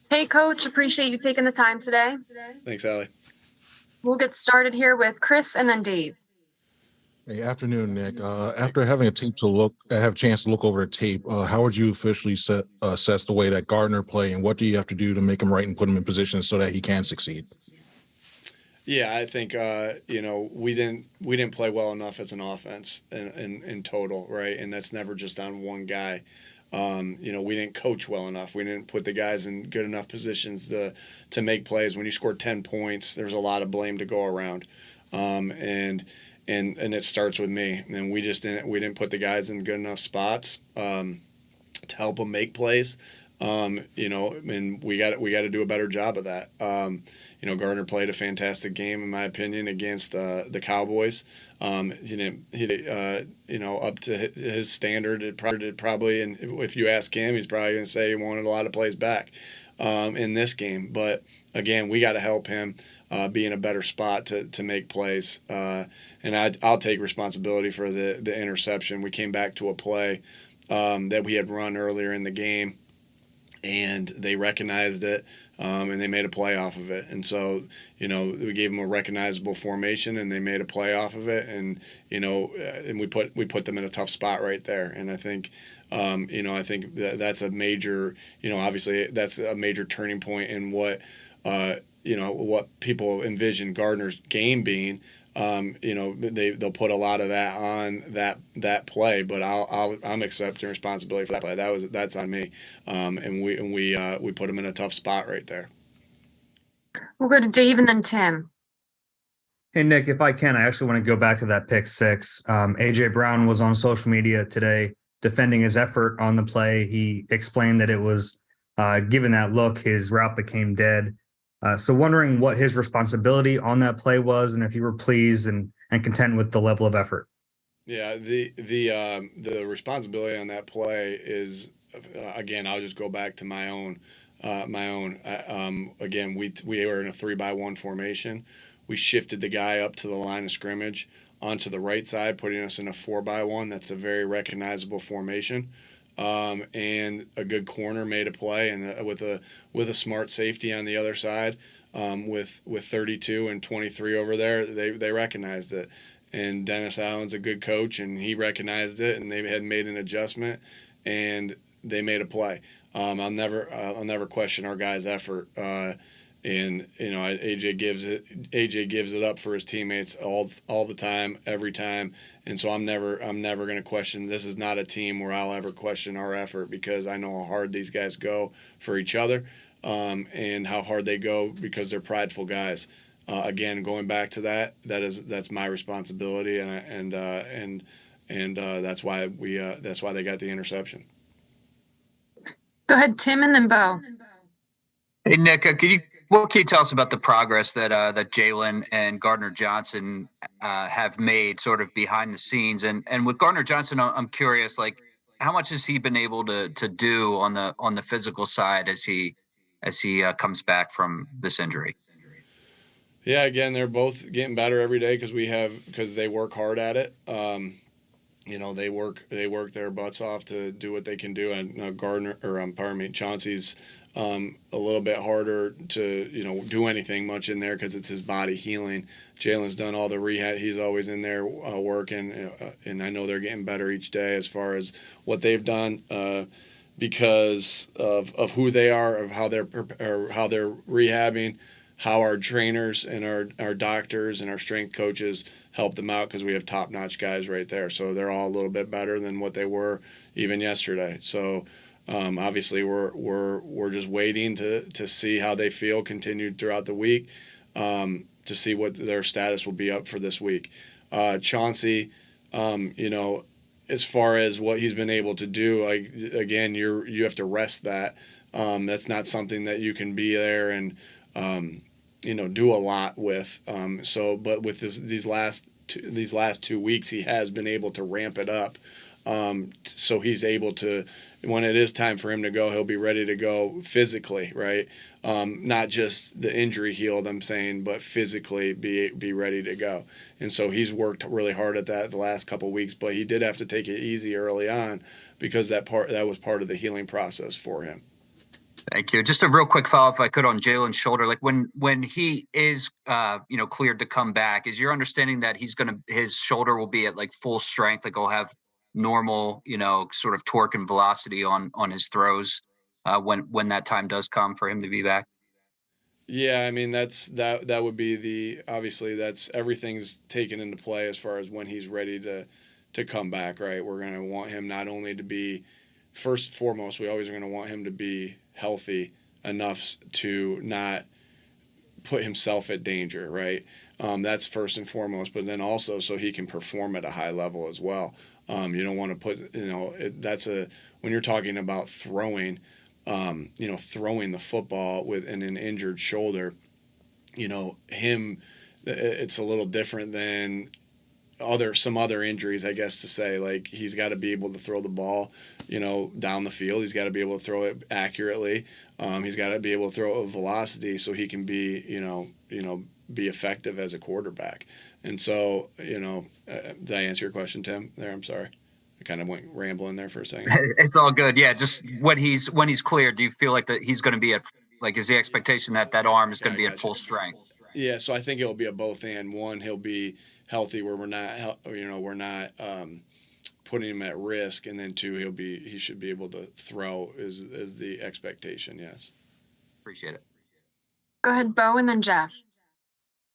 Hey, Coach, appreciate you taking the time today. Thanks, Allie. We'll get started here with Chris and then Dave. Hey, afternoon, Nick. After having a tape to have a chance to look over the tape, how would you officially assess the way that Gardner play, and what do you have to do to make him right and put him in position so that he can succeed? Yeah, I think we didn't play well enough as an offense in total, right? And that's never just on one guy. We didn't coach well enough. We didn't put the guys in good enough positions to make plays. When you score 10 points, there's a lot of blame to go around, and it starts with me. And we didn't put the guys in good enough spots to help them make plays. And we got to do a better job of that. Gardner played a fantastic game, in my opinion, against the Cowboys. Up to his standard. It probably, and if you ask him, he's probably going to say he wanted a lot of plays back in this game. But again, we got to help him be in a better spot to make plays. And I'll take responsibility for the interception. We came back to a play that we had run earlier in the game, and they recognized it, and they made a play off of it. And so, we gave them a recognizable formation, and they made a play off of it, and and we put them in a tough spot right there. And I think, that's a major, obviously that's a major turning point in what people envision Gardner's game being. They'll put a lot of that on that play, but I'm accepting responsibility for that play. That's on me, and we put him in a tough spot right there. We'll go to Dave and then Tim. Hey, Nick, if I can, I actually want to go back to that pick six. A.J. Brown was on social media today defending his effort on the play. He explained that it was, given that look, his route became dead. So wondering what his responsibility on that play was, and if you were pleased and content with the level of effort. Yeah, the responsibility on that play is, again, I'll just go back to my own. Again, we were in a 3-by-1 formation. We shifted the guy up to the line of scrimmage onto the right side, putting us in a 4-by-1. That's a very recognizable formation. And a good corner made a play, and with a smart safety on the other side, with 32 and 23 over there, they recognized it. And Dennis Allen's a good coach, and he recognized it, and they had made an adjustment, and they made a play. I'll never question our guys' effort. And AJ gives it up for his teammates all the time, every time. And so I'm never going to question. This is not a team where I'll ever question our effort, because I know how hard these guys go for each other, and how hard they go because they're prideful guys. Again, going back to that's my responsibility, and that's why they got the interception. Go ahead, Tim and then Bo. Hey, Nick, what can you tell us about the progress that Jalen and Gardner-Johnson have made sort of behind the scenes? And with Gardner-Johnson, I'm curious, like, how much has he been able to do on the physical side as he comes back from this injury? Yeah, again, they're both getting better every day because they work hard at it. They work their butts off to do what they can do. And Chauncey's a little bit harder to do anything much in there because it's his body healing. Jalen's done all the rehab. He's always in there working, and I know they're getting better each day as far as what they've done because of who they are, of how they're rehabbing, how our trainers and our doctors and our strength coaches help them out, because we have top-notch guys right there. So they're all a little bit better than what they were even yesterday. So obviously we're just waiting to see how they feel continued throughout the week, to see what their status will be up for this week. Chauncey, as far as what he's been able to do, again, you have to rest that. That's not something that you can be there and do a lot with. But with these last 2 weeks, he has been able to ramp it up. So he's able to, when it is time for him to go, he'll be ready to go physically, right? Not just the injury healed, I'm saying, but physically be ready to go. And so he's worked really hard at that the last couple of weeks, but he did have to take it easy early on because that was part of the healing process for him. Thank you. Just a real quick follow up, if I could, on Jalen's shoulder. Like when he is, cleared to come back, is your understanding that his shoulder will be at like full strength, like he'll have normal, sort of torque and velocity on his throws when that time does come for him to be back? Yeah, I mean that would be obviously that's everything's taken into play as far as when he's ready to come back, right? We're gonna want him not only to be first and foremost, we always are gonna want him to be healthy enough to not put himself at danger, right? That's first and foremost, but then also so he can perform at a high level as well. You don't want to put, when you're talking about throwing, throwing the football with an injured shoulder, it's a little different than some other injuries, I guess, to say. Like, he's got to be able to throw the ball, down the field. He's got to be able to throw it accurately. He's got to be able to throw it with velocity so he can be, be effective as a quarterback. And so, did I answer your question, Tim? There, I'm sorry. I kind of went rambling there for a second. It's all good. Yeah, just when he's cleared, do you feel like that he's going to be is the expectation that arm is going to be at full strength? Yeah, so I think it'll be a both and. One, he'll be healthy where we're not putting him at risk, and then two, he should be able to throw is the expectation. Yes. Appreciate it. Go ahead, Bo, and then Jeff.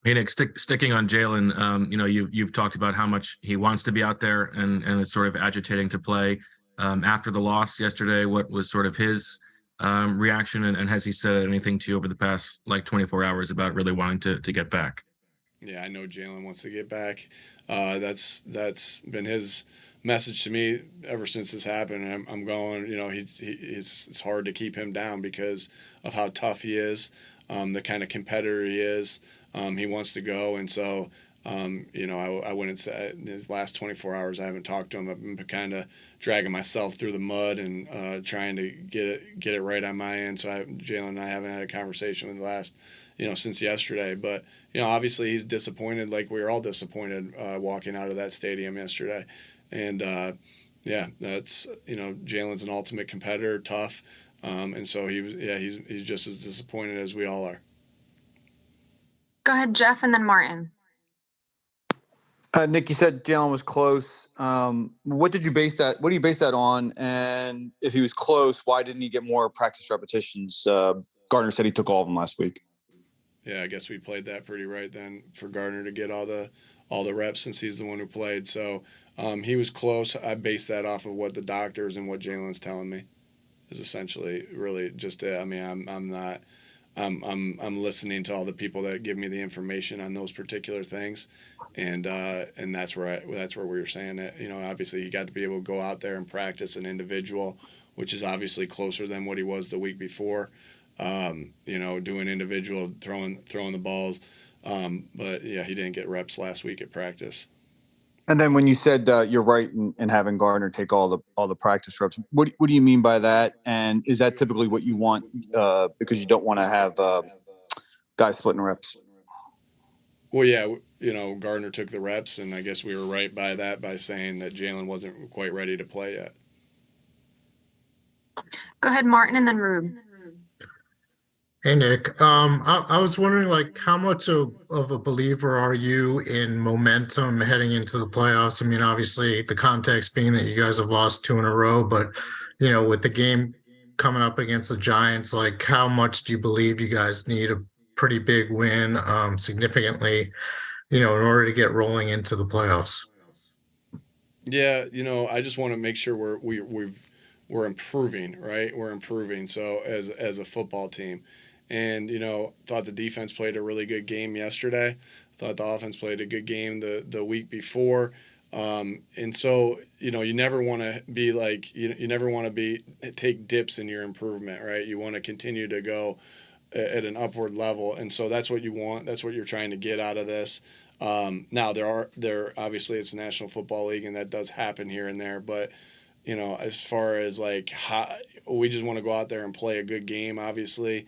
Hey, Nick, sticking on Jalen, you've talked about how much he wants to be out there and is sort of agitating to play. After the loss yesterday, what was sort of his reaction, and has he said anything to you over the past 24 hours about really wanting to get back? Yeah, I know Jalen wants to get back. That's been his message to me ever since this happened. I'm going, it's hard to keep him down because of how tough he is, the kind of competitor he is. He wants to go, and so I wouldn't say in his last 24 hours I haven't talked to him. I've been kind of dragging myself through the mud and trying to get it right on my end. So Jalen and I haven't had a conversation in the last since yesterday. But obviously he's disappointed, like we were all disappointed walking out of that stadium yesterday. And that's Jalen's an ultimate competitor, tough, and so he's just as disappointed as we all are. Go ahead, Jeff, and then Martin. Nick, you said Jalen was close. What do you base that on? And if he was close, why didn't he get more practice repetitions? Gardner said he took all of them last week. Yeah, I guess we played that pretty right then for Gardner to get all the reps since he's the one who played. So he was close. I based that off of what the doctors and what Jalen's telling me is essentially really just it. I mean, I'm listening to all the people that give me the information on those particular things, and that's where we were saying that obviously he got to be able to go out there and practice an individual, which is obviously closer than what he was the week before. Doing individual throwing the balls, but yeah, he didn't get reps last week at practice. And then when you said you're right in having Gardner take all the practice reps, what do you mean by that? And is that typically what you want because you don't want to have guys splitting reps? Well, yeah, Gardner took the reps, and I guess we were right by saying that Jalen wasn't quite ready to play yet. Go ahead, Martin, and then Rube. Hey, Nick. I was wondering, how much of a believer are you in momentum heading into the playoffs? I mean, obviously, the context being that you guys have lost 2 in a row, but, with the game coming up against the Giants, how much do you believe you guys need a pretty big win significantly, in order to get rolling into the playoffs? Yeah, I just want to make sure we're improving, right? We're improving. So as a football team. And, thought the defense played a really good game yesterday. Thought the offense played a good game the week before. And so, you never want to be you never want to take dips in your improvement, right? You want to continue to go at an upward level. And so that's what you want. That's what you're trying to get out of this. Now there obviously it's the National Football League, and that does happen here and there. But, as far as we just want to go out there and play a good game, obviously.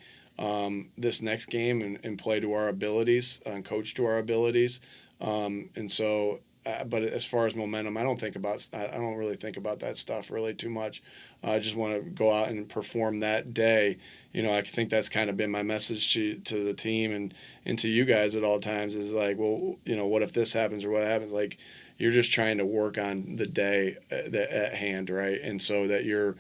This next game and play to our abilities and coach to our abilities. And so but as far as momentum, I don't really think about that stuff really too much. I just want to go out and perform that day. I think that's kind of been my message to the team and to you guys at all times is like, well, what if this happens or what happens? Like, you're just trying to work on the day at hand, right? And so that you're,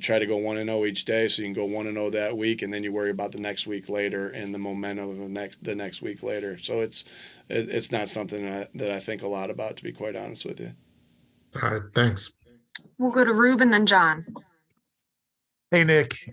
try to go 1-0 each day, so you can go 1-0 that week, and then you worry about the next week later and the momentum of the next week later. So it's not something that I think a lot about, to be quite honest with you. All right, thanks. We'll go to Rube and then John. Hey, Nick,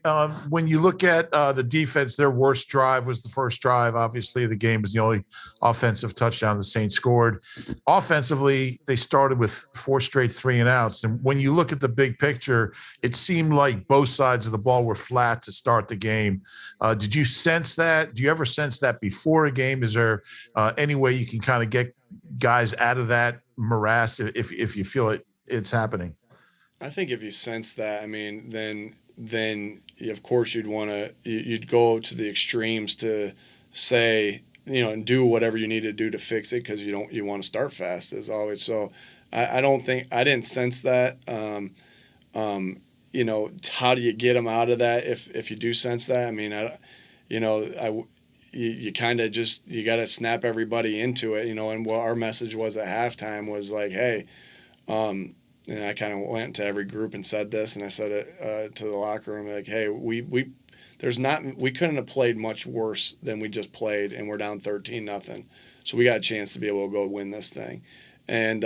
when you look at the defense, their worst drive was the first drive. Obviously, the game was the only offensive touchdown the Saints scored. Offensively, they started with 4 straight 3-and-outs. And when you look at the big picture, it seemed like both sides of the ball were flat to start the game. Did you sense that? Do you ever sense that before a game? Is there any way you can kind of get guys out of that morass if you feel it's happening? I think if you sense that, then of course you'd go to the extremes to say, and do whatever you need to do to fix it, because you want to start fast as always. So I didn't sense that. How do you get them out of that if you do sense that? You kind of you got to snap everybody into it, and what our message was at halftime was like, hey, and I kind of went to every group and said this, and I said it to the locker room, like, hey, we couldn't have played much worse than we just played, and we're down 13-0. So we got a chance to be able to go win this thing. And,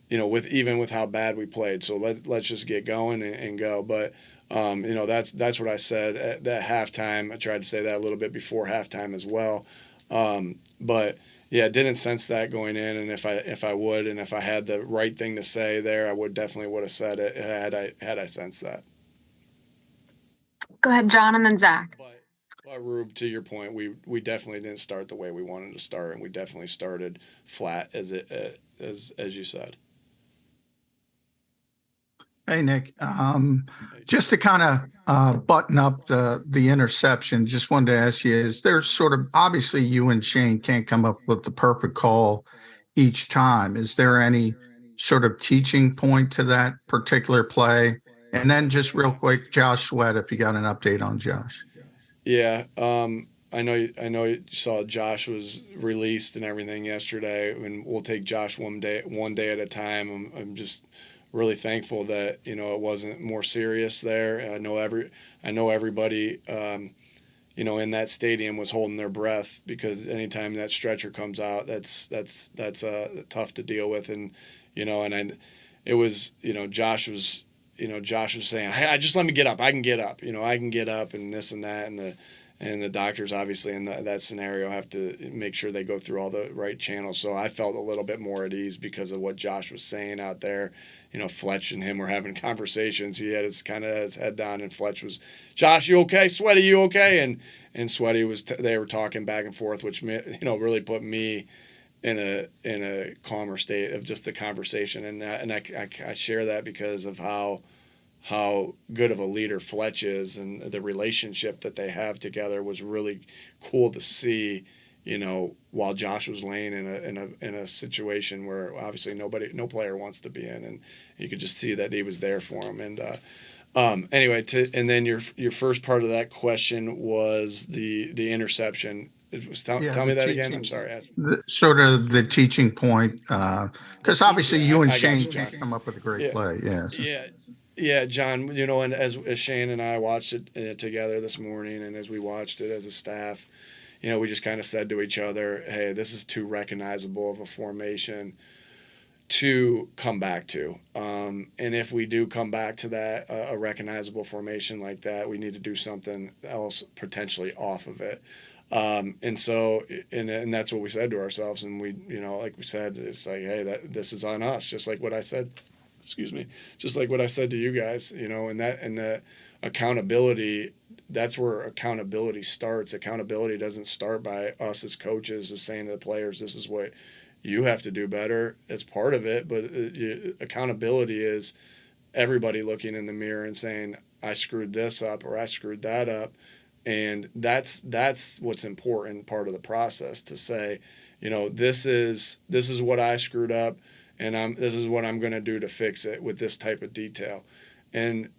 with how bad we played. So let's just get going and go. But, that's what I said at that halftime. I tried to say that a little bit before halftime as well. But yeah, didn't sense that going in, and if I had the right thing to say there, I would have said it had I sensed that. Go ahead, John, and then Zach. But Rube, to your point, we definitely didn't start the way we wanted to start, and we definitely started flat as you said. Hey, Nick, just to kind of button up the interception, just wanted to ask you, is there sort of, obviously you and Shane can't come up with the perfect call each time. Is there any sort of teaching point to that particular play? And then just real quick, Josh Sweat, if you got an update on Josh. Yeah, I know you saw Josh was released and everything yesterday, and we'll take Josh one day at a time. I'm just really thankful that it wasn't more serious there. I know everybody in that stadium was holding their breath, because anytime that stretcher comes out, that's tough to deal with. And it was Josh was saying, hey, just let me get up. I can get up. I can get up, and this and that, and the doctors obviously in that scenario have to make sure they go through all the right channels. So I felt a little bit more at ease because of what Josh was saying out there. Fletch and him were having conversations. He had his head down, and Fletch was, Josh, you okay? Sweaty, you okay? And Sweaty was, they were talking back and forth, which, really put me in a calmer state of just the conversation. And I share that because of how good of a leader Fletch is, and the relationship that they have together was really cool to see, while Josh was laying in a situation where obviously no player wants to be in, and you could just see that he was there for him. And anyway, and then your first part of that question was the interception. Tell me that again. I'm sorry. Sort of the teaching point, because obviously you and Shane can't come up with a great play. Yeah. So. Yeah, John, and as Shane and I watched it together this morning, and as we watched it as a staff, we just kind of said to each other, hey, this is too recognizable of a formation to come back to. And if we do come back to that, a recognizable formation like that, we need to do something else potentially off of it. And so, and that's what we said to ourselves. And we, like we said, it's like, hey, this is on us, just like what I said. Just like what I said to you guys, and the accountability, that's where accountability starts. Accountability doesn't start by us as coaches as saying to the players, this is what you have to do better. It's part of it, but accountability is everybody looking in the mirror and saying, I screwed this up or I screwed that up. And that's what's important part of the process, to say, this is what I screwed up, and this is what I'm going to do to fix it with this type of detail, and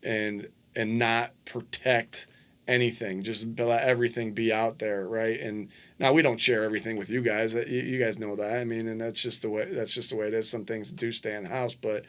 not protect anything, just let everything be out there, right? And now we don't share everything with you guys. You guys know that. I mean, and that's just the way it is. Some things do stay in the house, but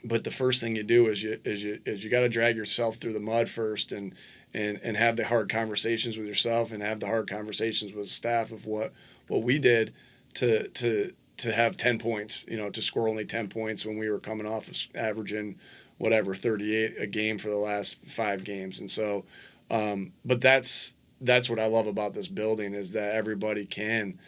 but the first thing you do is you got to drag yourself through the mud first, and have the hard conversations with yourself, and have the hard conversations with staff of what we did to have 10 points, to score only 10 points when we were coming off of averaging 38 a game for the last 5 games. And so, but that's what I love about this building, is that everybody can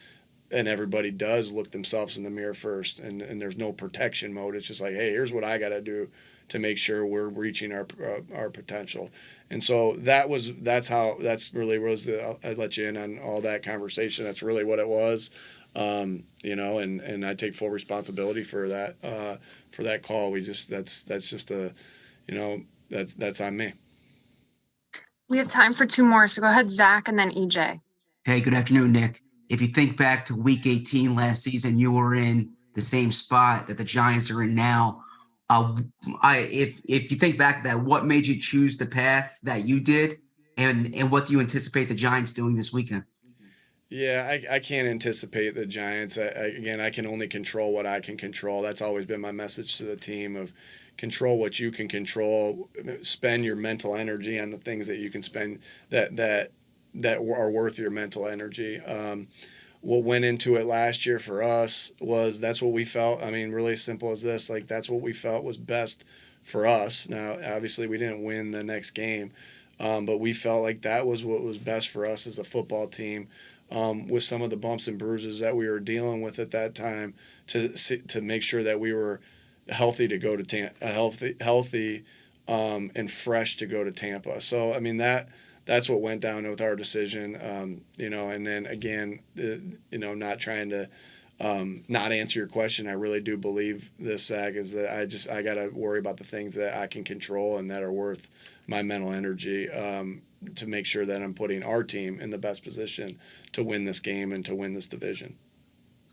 and everybody does look themselves in the mirror first, and there's no protection mode. It's just like, hey, here's what I got to do to make sure we're reaching our potential. And so that's really was I let you in on all that conversation. That's really what it was. And I take full responsibility for that call. That's on me. We have time for 2 more, so go ahead, Zach, and then EJ. Hey, good afternoon, Nick. If you think back to week 18 last season, you were in the same spot that the Giants are in now. If you think back to that, what made you choose the path that you did, and what do you anticipate the Giants doing this weekend? Yeah, I can't anticipate the Giants. I can only control what I can control. That's always been my message to the team, of control what you can control. Spend your mental energy on the things that you can spend that are worth your mental energy. What went into it last year for us was that's what we felt. I mean, really simple as this. Like, that's what we felt was best for us. Now, obviously, we didn't win the next game, but we felt like that was what was best for us as a football team. With some of the bumps and bruises that we were dealing with at that time, to make sure that we were healthy to go to healthy and fresh to go to Tampa. So I mean that's what went down with our decision. And then again, not trying to not answer your question. I really do believe this, Zach, is that I got to worry about the things that I can control and that are worth my mental energy, to make sure that I'm putting our team in the best position to win this game and to win this division.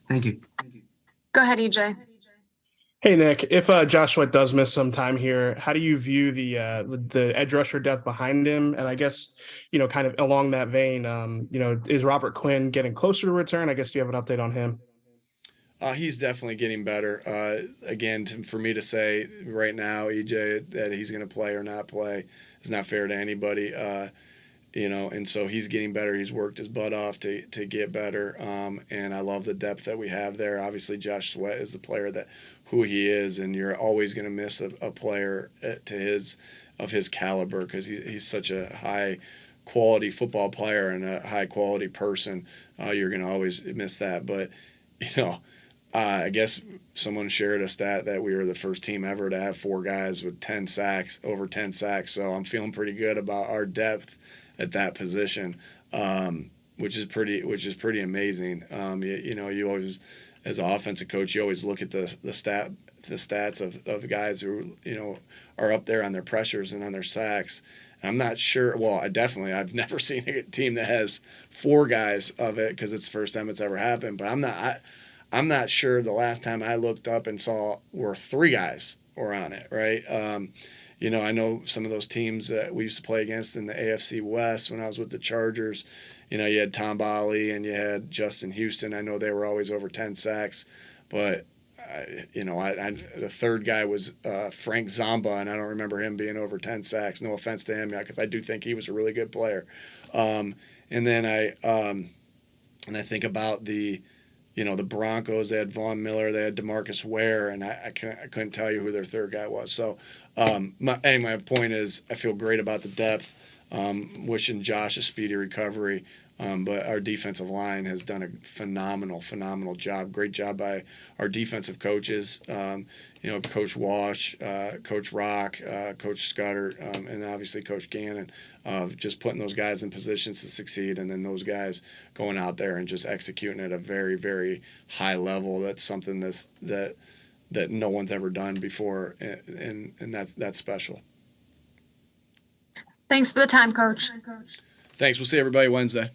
Thank you. Go ahead, EJ. Hey, Nick, if Josh Sweat does miss some time here, how do you view the edge rusher depth behind him? And I guess, kind of along that vein, is Robert Quinn getting closer to return? I guess, do you have an update on him? He's definitely getting better. Again, for me to say right now, EJ, that he's going to play or not play is not fair to anybody. And so he's getting better. He's worked his butt off to get better. And I love the depth that we have there. Obviously, Josh Sweat is the player who he is, and you're always going to miss a player of his caliber, because he's such a high quality football player and a high quality person. You're going to always miss that. But I guess someone shared a stat that we were the first team ever to have 4 guys with over 10 sacks. So I'm feeling pretty good about our depth at that position, which is pretty amazing. You always, as an offensive coach, you always look at the stats of guys who are up there on their pressures and on their sacks. And I'm not sure. Well, I've never seen a team that has 4 guys of it, because it's the first time it's ever happened. But I'm not sure the last time I looked up and saw where 3 guys were on it, right? I know some of those teams that we used to play against in the AFC West when I was with the Chargers. You had Tom Bali and you had Justin Houston. I know they were always over 10 sacks, but the third guy was Frank Zamba, and I don't remember him being over 10 sacks. No offense to him, because I do think he was a really good player. And then I think about the Broncos. They had Von Miller, they had DeMarcus Ware, and I couldn't tell you who their third guy was. So my point is, I feel great about the depth. Wishing Josh a speedy recovery. But our defensive line has done a phenomenal job. Great job by our defensive coaches, Coach Walsh, Coach Rock, Coach Scudder, and obviously Coach Gannon, just putting those guys in positions to succeed, and then those guys going out there and just executing at a very, very high level. That's something that no one's ever done before, and that's special. Thanks for the time, Coach. Thanks. We'll see everybody Wednesday.